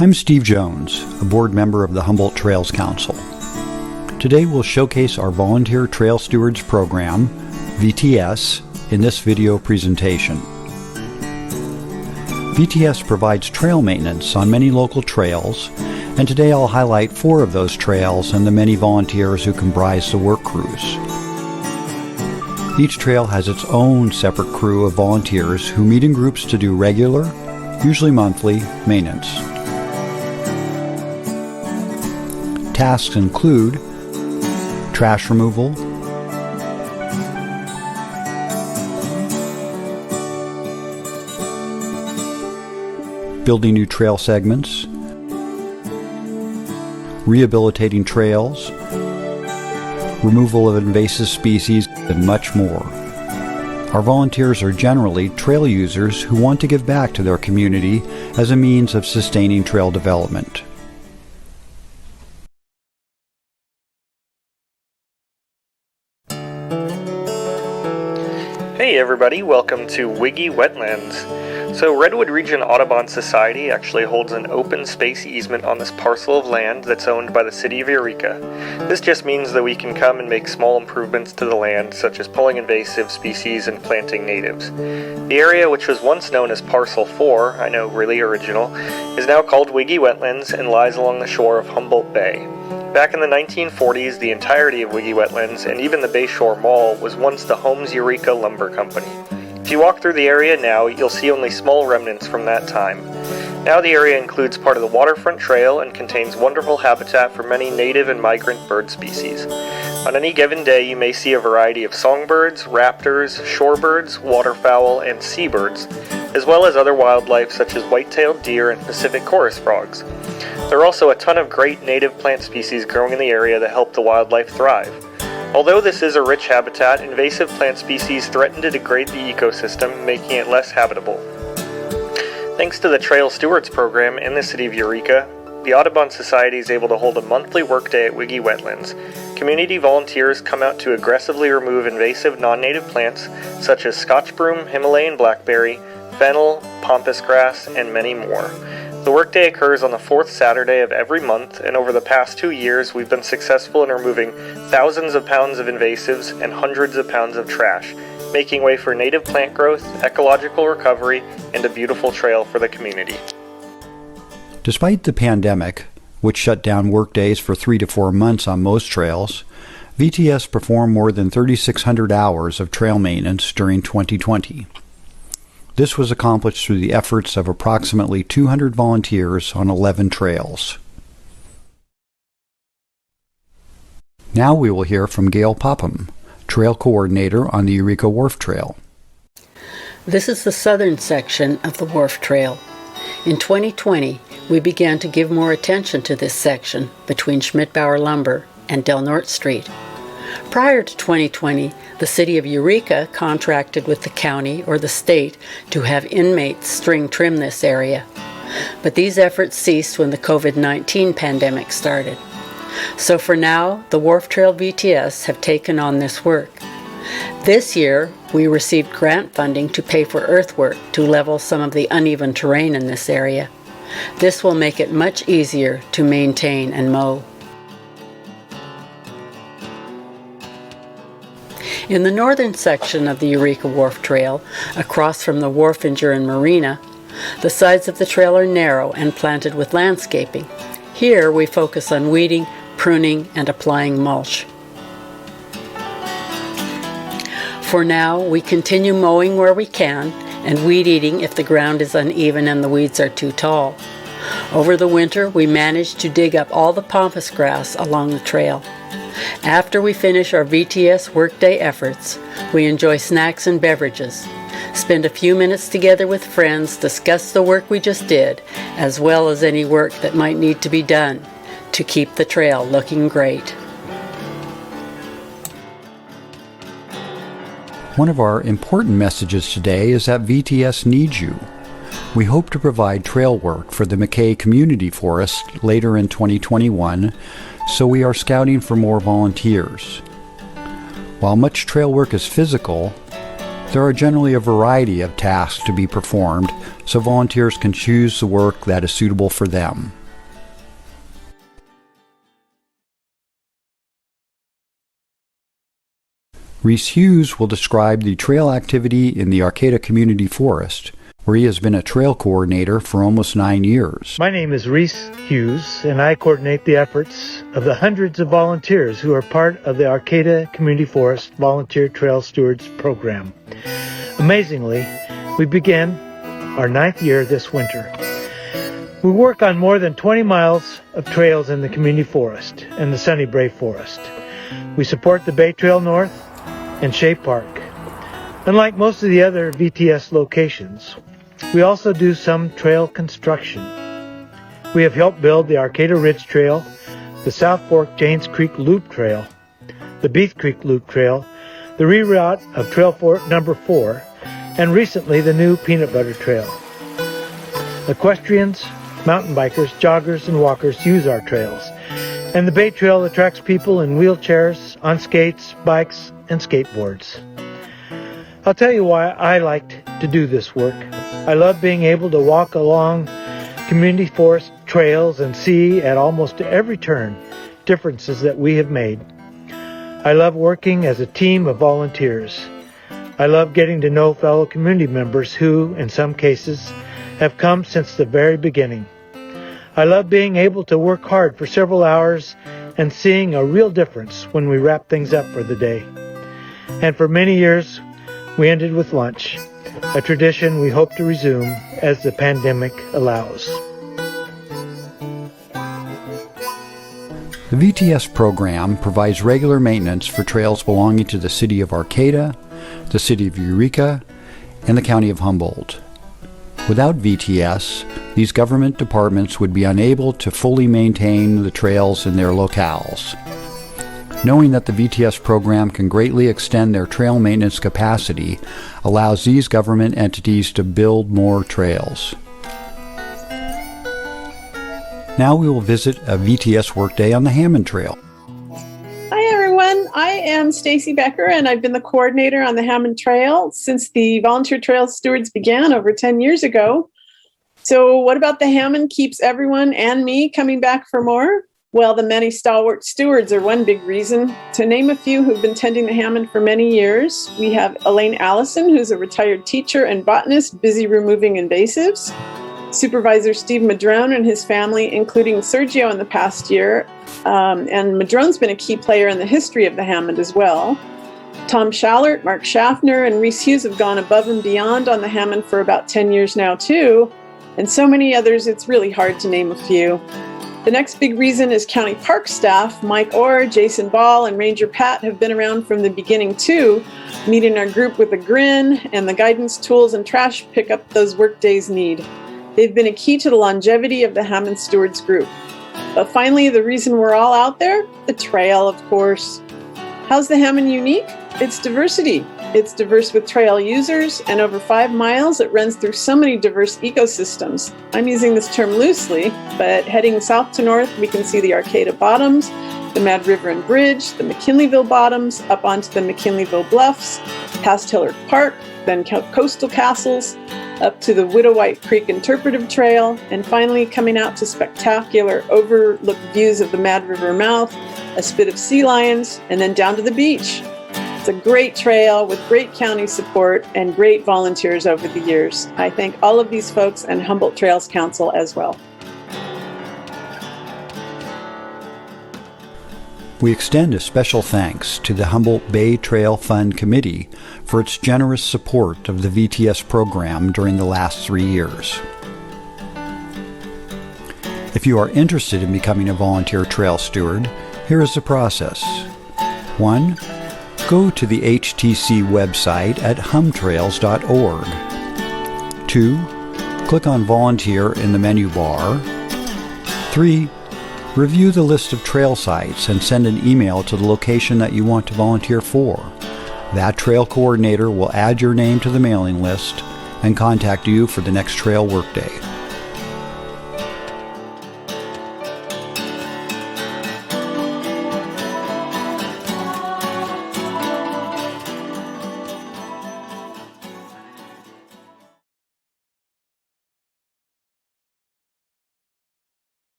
I'm Steve Jones, a board member of the Humboldt Trails Council. Today we'll showcase our Volunteer Trail Stewards Program, VTS, in this video presentation. VTS provides trail maintenance on many local trails, and today I'll highlight 4 of those trails and the many volunteers who comprise the work crews. Each trail has its own separate crew of volunteers who meet in groups to do regular, usually monthly, maintenance. Tasks include trash removal, building new trail segments, rehabilitating trails, removal of invasive species, and much more. Our volunteers are generally trail users who want to give back to their community as a means of sustaining trail development. Hey everybody, welcome to Wiggy Wetlands. So Redwood Region Audubon Society actually holds an open space easement on this parcel of land that's owned by the city of Eureka. This just means that we can come and make small improvements to the land, such as pulling invasive species and planting natives. The area, which was once known as Parcel 4, I know, really original, is now called Wiggy Wetlands and lies along the shore of Humboldt Bay. Back in the 1940s, the entirety of Wiggy Wetlands and even the Bayshore Mall was once the Holmes Eureka Lumber Company. If you walk through the area now, you'll see only small remnants from that time. Now the area includes part of the waterfront trail and contains wonderful habitat for many native and migrant bird species. On any given day, you may see a variety of songbirds, raptors, shorebirds, waterfowl, and seabirds, as well as other wildlife such as white-tailed deer and Pacific chorus frogs. There are also a ton of great native plant species growing in the area that help the wildlife thrive. Although this is a rich habitat, invasive plant species threaten to degrade the ecosystem, making it less habitable. Thanks to the Trail Stewards Program and the City of Eureka, the Audubon Society is able to hold a monthly workday at Wiggy Wetlands. Community volunteers come out to aggressively remove invasive non-native plants such as Scotch broom, Himalayan blackberry, fennel, pampas grass, and many more. The workday occurs on the 4th Saturday of every month, and over the past 2 years we've been successful in removing thousands of pounds of invasives and hundreds of pounds of trash, making way for native plant growth, ecological recovery, and a beautiful trail for the community. Despite the pandemic, which shut down workdays for 3 to 4 months on most trails, VTS performed more than 3,600 hours of trail maintenance during 2020. This was accomplished through the efforts of approximately 200 volunteers on 11 trails. Now we will hear from Gail Popham, Trail Coordinator on the Eureka Wharf Trail. This is the southern section of the Wharf Trail. In 2020, we began to give more attention to this section between Schmidt-Bauer Lumber and Del Norte Street. Prior to 2020, the City of Eureka contracted with the county or the state to have inmates string trim this area. But these efforts ceased when the COVID-19 pandemic started. So for now, the Wharf Trail VTS have taken on this work. This year, we received grant funding to pay for earthwork to level some of the uneven terrain in this area. This will make it much easier to maintain and mow. In the northern section of the Eureka Wharf Trail, across from the Wharfinger and Marina, the sides of the trail are narrow and planted with landscaping. Here we focus on weeding, pruning, and applying mulch. For now, we continue mowing where we can and weed eating if the ground is uneven and the weeds are too tall. Over the winter, we managed to dig up all the pampas grass along the trail. After we finish our VTS workday efforts, we enjoy snacks and beverages, spend a few minutes together with friends, discuss the work we just did, as well as any work that might need to be done to keep the trail looking great. One of our important messages today is that VTS needs you. We hope to provide trail work for the McKay Community Forest later in 2021, so we are scouting for more volunteers. While much trail work is physical, There are generally a variety of tasks to be performed, so volunteers can choose the work that is suitable for them. Reese Hughes will describe the trail activity in the Arcata Community Forest, where he has been a trail coordinator for almost 9 years. My name is Reese Hughes, and I coordinate the efforts of the hundreds of volunteers who are part of the Arcata Community Forest Volunteer Trail Stewards Program. Amazingly, we began our 9th year this winter. We work on more than 20 miles of trails in the community forest and the Sunny Brae Forest. We support the Bay Trail North and Shea Park. Unlike most of the other VTS locations, we also do some trail construction. We have helped build the Arcata Ridge Trail, the South Fork Janes Creek Loop Trail, the Beath Creek Loop Trail, the reroute of Trail Number 4, and recently the new Peanut Butter Trail. Equestrians, mountain bikers, joggers, and walkers use our trails, and the Bay Trail attracts people in wheelchairs, on skates, bikes, and skateboards. I'll tell you why I liked to do this work. I love being able to walk along community forest trails and see at almost every turn differences that we have made. I love working as a team of volunteers. I love getting to know fellow community members who, in some cases, have come since the very beginning. I love being able to work hard for several hours and seeing a real difference when we wrap things up for the day. And for many years, we ended with lunch, a tradition we hope to resume as the pandemic allows. The VTS program provides regular maintenance for trails belonging to the City of Arcata, the City of Eureka, and the County of Humboldt. Without VTS, these government departments would be unable to fully maintain the trails in their locales. Knowing that the VTS program can greatly extend their trail maintenance capacity allows these government entities to build more trails. Now we will visit a VTS workday on the Hammond Trail. Hi everyone, I am Stacy Becker and I've been the coordinator on the Hammond Trail since the Volunteer Trail Stewards began over 10 years ago. So what about the Hammond keeps everyone and me coming back for more? Well, the many stalwart stewards are one big reason. To name a few who've been tending the Hammond for many years, we have Elaine Allison, who's a retired teacher and botanist busy removing invasives. Supervisor Steve Madrone and his family, including Sergio in the past year. And Madrone's been a key player in the history of the Hammond as well. Tom Schallert, Mark Schaffner, and Reese Hughes have gone above and beyond on the Hammond for about 10 years now, too. And so many others, it's really hard to name a few. The next big reason is county park staff. Mike Orr, Jason Ball, and Ranger Pat have been around from the beginning too, meeting our group with a grin and the guidance, tools, and trash pickup those work days need. They've been a key to the longevity of the Hammond Stewards group. But finally, the reason we're all out there? The trail, of course. How's the Hammond unique? It's diversity. It's diverse with trail users, and over 5 miles, it runs through so many diverse ecosystems. I'm using this term loosely, but heading south to north, we can see the Arcata Bottoms, the Mad River and Bridge, the McKinleyville Bottoms, up onto the McKinleyville Bluffs, past Hillard Park, then Coastal Castles, up to the Widow White Creek Interpretive Trail, and finally coming out to spectacular overlooked views of the Mad River mouth, a spit of sea lions, and then down to the beach. It's a great trail with great county support and great volunteers over the years. I thank all of these folks and Humboldt Trails Council as well. We extend a special thanks to the Humboldt Bay Trail Fund Committee for its generous support of the VTS program during the last 3 years. If you are interested in becoming a volunteer trail steward, here is the process. 1. Go to the HTC website at humtrails.org. 2. Click on Volunteer in the menu bar. 3. Review the list of trail sites and send an email to the location that you want to volunteer for. That trail coordinator will add your name to the mailing list and contact you for the next trail workday.